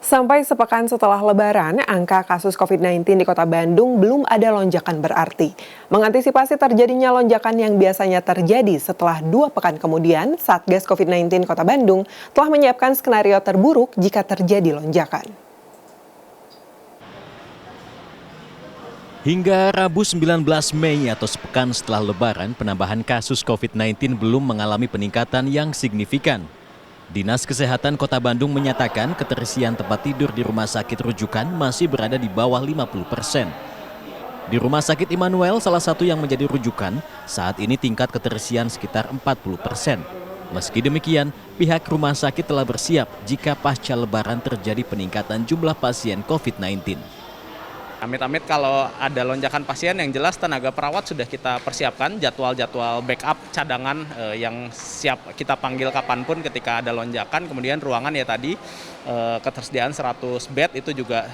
Sampai sepekan setelah Lebaran, angka kasus COVID-19 di Kota Bandung belum ada lonjakan berarti. Mengantisipasi terjadinya lonjakan yang biasanya terjadi setelah 2 pekan kemudian, Satgas COVID-19 Kota Bandung telah menyiapkan skenario terburuk jika terjadi lonjakan. Hingga Rabu 19 Mei atau sepekan setelah Lebaran, penambahan kasus COVID-19 belum mengalami peningkatan yang signifikan. Dinas Kesehatan Kota Bandung menyatakan keterisian tempat tidur di rumah sakit rujukan masih berada di bawah 50%. Di Rumah Sakit Immanuel, salah satu yang menjadi rujukan, saat ini tingkat keterisian sekitar 40%. Meski demikian, pihak rumah sakit telah bersiap jika pasca Lebaran terjadi peningkatan jumlah pasien COVID-19. Amit-amit kalau ada lonjakan pasien, yang jelas tenaga perawat sudah kita persiapkan jadwal-jadwal backup cadangan yang siap kita panggil kapanpun ketika ada lonjakan. Kemudian ruangan ya tadi ketersediaan 100 bed itu juga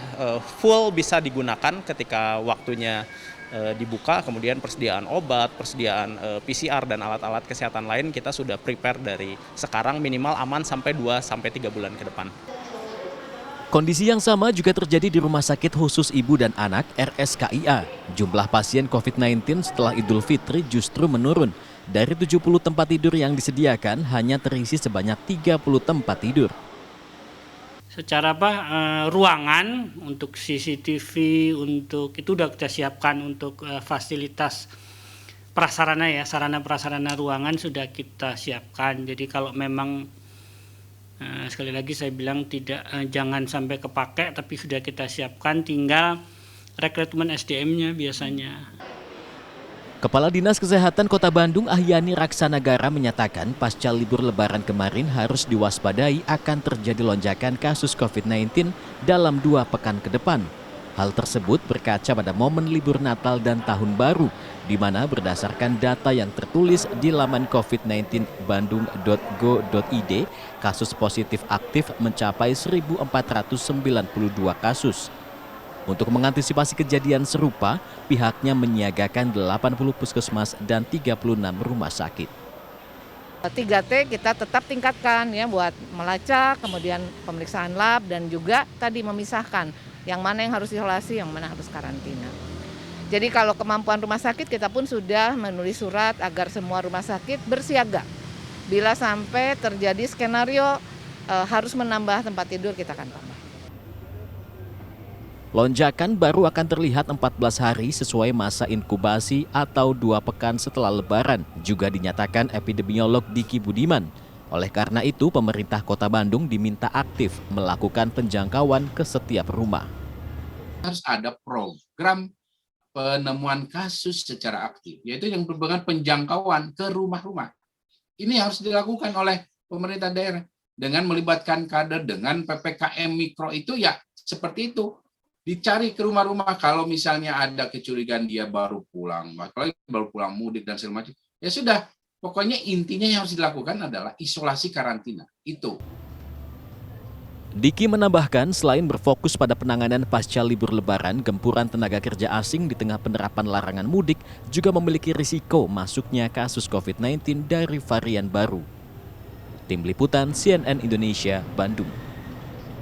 full bisa digunakan ketika waktunya dibuka. Kemudian persediaan obat, persediaan PCR dan alat-alat kesehatan lain kita sudah prepare dari sekarang minimal aman sampai 2-3 bulan ke depan. Kondisi yang sama juga terjadi di Rumah Sakit Khusus Ibu dan Anak RSKIA. Jumlah pasien COVID-19 setelah Idul Fitri justru menurun. Dari 70 tempat tidur yang disediakan, hanya terisi sebanyak 30 tempat tidur. Secara ruangan untuk CCTV, untuk itu sudah kita siapkan untuk fasilitas prasarana ya, sarana prasarana ruangan sudah kita siapkan. Jadi kalau memang sekali lagi saya bilang jangan sampai kepake, tapi sudah kita siapkan, tinggal rekrutmen SDM-nya biasanya. Kepala Dinas Kesehatan Kota Bandung Ahyani Raksanagara menyatakan pasca libur Lebaran kemarin harus diwaspadai akan terjadi lonjakan kasus COVID-19 dalam 2 pekan ke depan. Hal tersebut berkaca pada momen libur Natal dan Tahun Baru, di mana berdasarkan data yang tertulis di laman covid19 bandung.go.id, kasus positif aktif mencapai 1.492 kasus. Untuk mengantisipasi kejadian serupa, pihaknya menyiagakan 80 puskesmas dan 36 rumah sakit. 3T kita tetap tingkatkan ya buat melacak, kemudian pemeriksaan lab dan juga tadi memisahkan yang mana yang harus isolasi, yang mana harus karantina. Jadi kalau kemampuan rumah sakit kita pun sudah menulis surat agar semua rumah sakit bersiaga. Bila sampai terjadi skenario harus menambah tempat tidur, kita akan tambah. Lonjakan baru akan terlihat 14 hari sesuai masa inkubasi atau 2 pekan setelah Lebaran, juga dinyatakan epidemiolog Diki Budiman. Oleh karena itu, pemerintah Kota Bandung diminta aktif melakukan penjangkauan ke setiap rumah. Harus ada program penemuan kasus secara aktif, yaitu yang berhubungan penjangkauan ke rumah-rumah. Ini harus dilakukan oleh pemerintah daerah dengan melibatkan kader, dengan PPKM mikro itu ya seperti itu. Dicari ke rumah-rumah kalau misalnya ada kecurigaan dia baru pulang, apalagi baru pulang mudik dan segala macam. Ya sudah, pokoknya intinya yang harus dilakukan adalah isolasi karantina. Itu. Diki menambahkan selain berfokus pada penanganan pasca libur Lebaran, gempuran tenaga kerja asing di tengah penerapan larangan mudik juga memiliki risiko masuknya kasus COVID-19 dari varian baru. Tim Liputan CNN Indonesia, Bandung.